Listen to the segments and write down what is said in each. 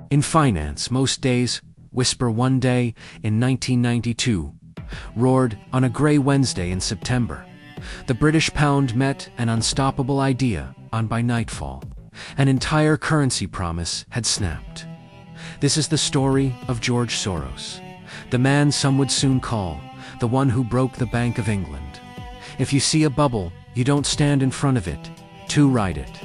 In finance, most days whisper one day in 1992, roared on a grey Wednesday in September. The British pound met an unstoppable idea on by nightfall. An entire currency promise had snapped. This is the story of George Soros, the man some would soon call the one who broke the Bank of England. If you see a bubble, you don't stand in front of it to ride it.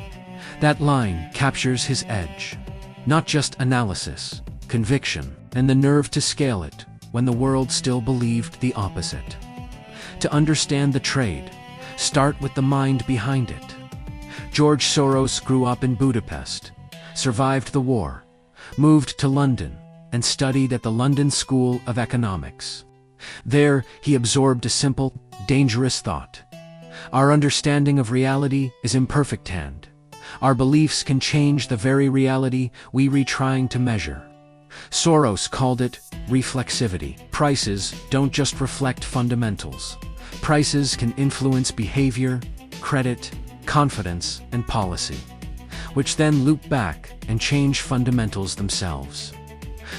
That line captures his edge. Not just analysis, conviction, and the nerve to scale it when the world still believed the opposite. To understand the trade, start with the mind behind it. George Soros grew up in Budapest, survived the war, moved to London, and studied at the London School of Economics. There, he absorbed a simple, dangerous thought. Our understanding of reality is imperfect hand. Our beliefs can change the very reality we are trying to measure. Soros called it reflexivity. Prices don't just reflect fundamentals. Prices can influence behavior, credit, confidence, and policy, which then loop back and change fundamentals themselves.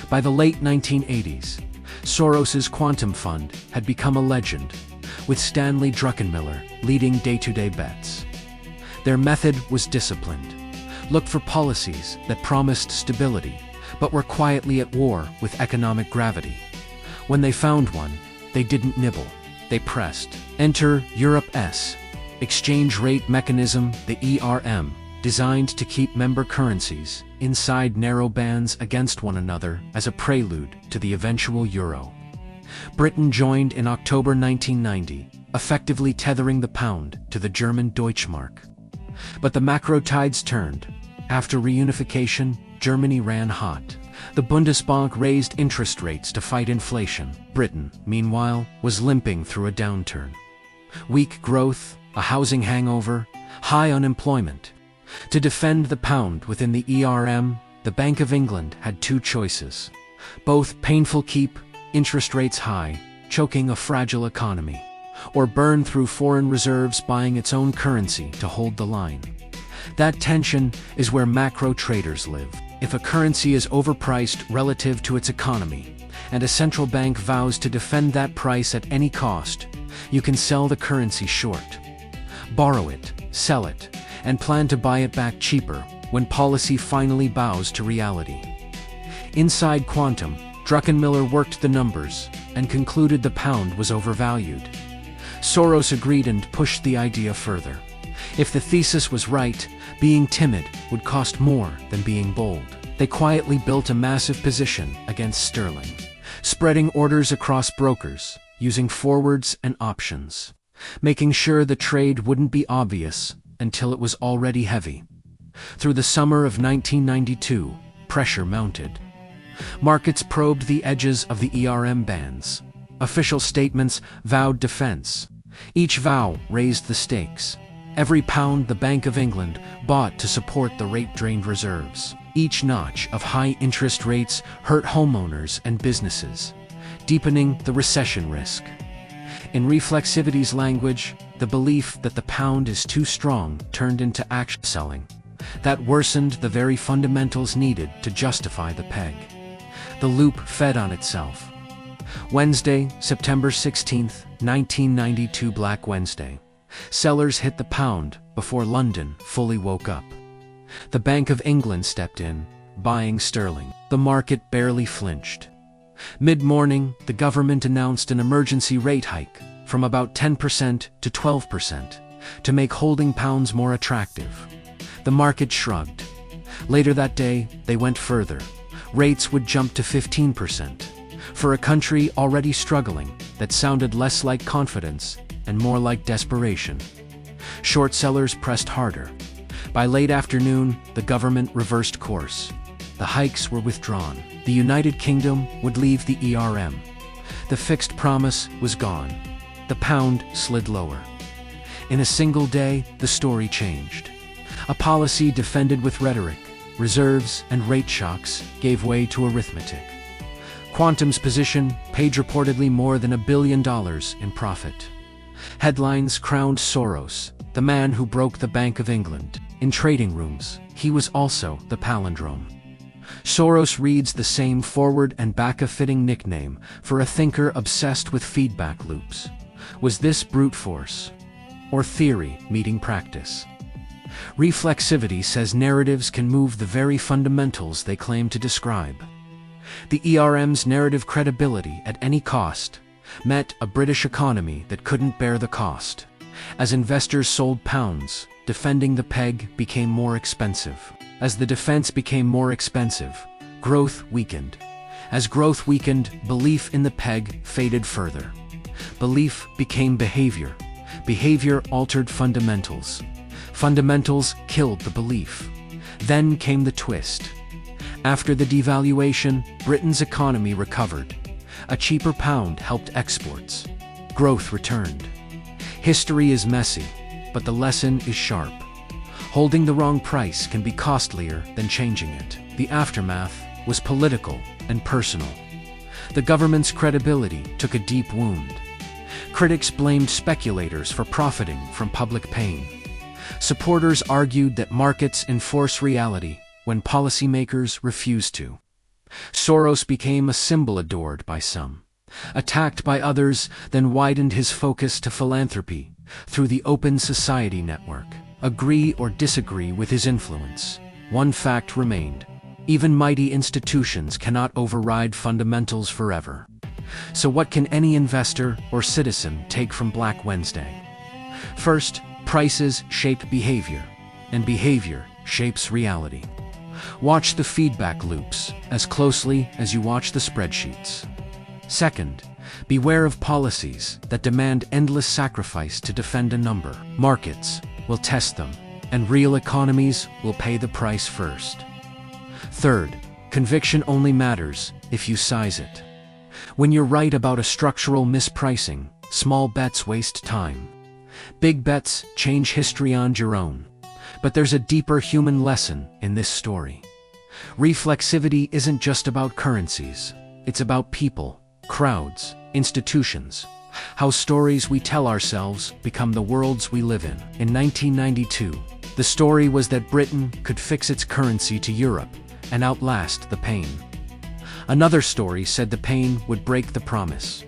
By the late 1980s, Soros's quantum fund had become a legend, with Stanley Druckenmiller leading day-to-day bets. Their method was disciplined. Looked for policies that promised stability, but were quietly at war with economic gravity. When they found one, they didn't nibble. They pressed. Enter Europe's exchange rate mechanism, the ERM, designed to keep member currencies inside narrow bands against one another as a prelude to the eventual euro. Britain joined in October 1990, effectively tethering the pound to the German Deutschmark. But the macro tides turned. After reunification, Germany ran hot. The Bundesbank raised interest rates to fight inflation. Britain, meanwhile, was limping through a downturn. Weak growth, a housing hangover, high unemployment. To defend the pound within the ERM, the Bank of England had two choices. Both painful: keep interest rates high, choking a fragile economy, or burn through foreign reserves buying its own currency to hold the line. That tension is where macro traders live. If a currency is overpriced relative to its economy, and a central bank vows to defend that price at any cost, you can sell the currency short. Borrow it, sell it, and plan to buy it back cheaper when policy finally bows to reality. Inside Quantum, Druckenmiller worked the numbers and concluded the pound was overvalued. Soros agreed and pushed the idea further. If the thesis was right, being timid would cost more than being bold. They quietly built a massive position against sterling, spreading orders across brokers, using forwards and options, making sure the trade wouldn't be obvious until it was already heavy. Through the summer of 1992, pressure mounted. Markets probed the edges of the ERM bands. Official statements vowed defense. Each vow raised the stakes. Every pound the Bank of England bought to support the rate-drained reserves. Each notch of high interest rates hurt homeowners and businesses, deepening the recession risk. In Reflexivity's language, the belief that the pound is too strong turned into action selling. That worsened the very fundamentals needed to justify the peg. The loop fed on itself. Wednesday, September 16, 1992, Black Wednesday. Sellers hit the pound before London fully woke up. The Bank of England stepped in, buying sterling. The market barely flinched. Mid-morning, the government announced an emergency rate hike from about 10% to 12% to make holding pounds more attractive. The market shrugged. Later that day, they went further. Rates would jump to 15%. For a country already struggling, that sounded less like confidence and more like desperation. Short sellers pressed harder. By late afternoon, the government reversed course. The hikes were withdrawn. The United Kingdom would leave the ERM. The fixed promise was gone. The pound slid lower. In a single day, the story changed. A policy defended with rhetoric, reserves, and rate shocks gave way to arithmetic. Quantum's position paid reportedly more than $1 billion in profit. Headlines crowned Soros, the man who broke the Bank of England. In trading rooms, he was also the palindrome. Soros reads the same forward and back a fitting nickname for a thinker obsessed with feedback loops. Was this brute force? Or theory meeting practice? Reflexivity says narratives can move the very fundamentals they claim to describe. The ERM's narrative credibility at any cost met a British economy that couldn't bear the cost. As investors sold pounds, defending the peg became more expensive. As the defense became more expensive, growth weakened. As growth weakened, belief in the peg faded further. Belief became behavior. Behavior altered fundamentals. Fundamentals killed the belief. Then came the twist. After the devaluation, Britain's economy recovered. A cheaper pound helped exports. Growth returned. History is messy, but the lesson is sharp. Holding the wrong price can be costlier than changing it. The aftermath was political and personal. The government's credibility took a deep wound. Critics blamed speculators for profiting from public pain. Supporters argued that markets enforce reality when policymakers refuse to. Soros became a symbol adored by some, attacked by others, then widened his focus to philanthropy through the Open Society Network. Agree or disagree with his influence, one fact remained: even mighty institutions cannot override fundamentals forever. So what can any investor or citizen take from Black Wednesday? First, prices shape behavior, and behavior shapes reality. Watch the feedback loops as closely as you watch the spreadsheets. Second, beware of policies that demand endless sacrifice to defend a number. Markets will test them, and real economies will pay the price first. Third, conviction only matters if you size it. When you're right about a structural mispricing, small bets waste time. Big bets change history on your own. But there's a deeper human lesson in this story. Reflexivity isn't just about currencies. It's about people, crowds, institutions. How stories we tell ourselves become the worlds we live in. In 1992, the story was that Britain could fix its currency to Europe and outlast the pain. Another story said the pain would break the promise.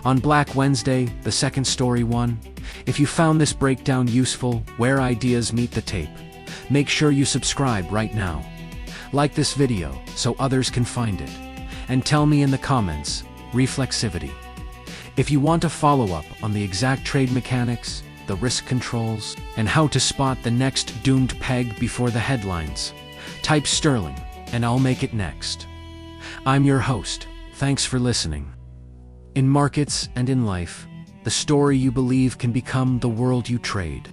On Black Wednesday, the second story won. If you found this breakdown useful, where ideas meet the tape, make sure you subscribe right now. Like this video so others can find it. And tell me in the comments, Reflexivity. If you want to follow up on the exact trade mechanics, the risk controls, and how to spot the next doomed peg before the headlines, type Sterling, and I'll make it next. I'm your host. Thanks for listening. In markets and in life, the story you believe can become the world you trade.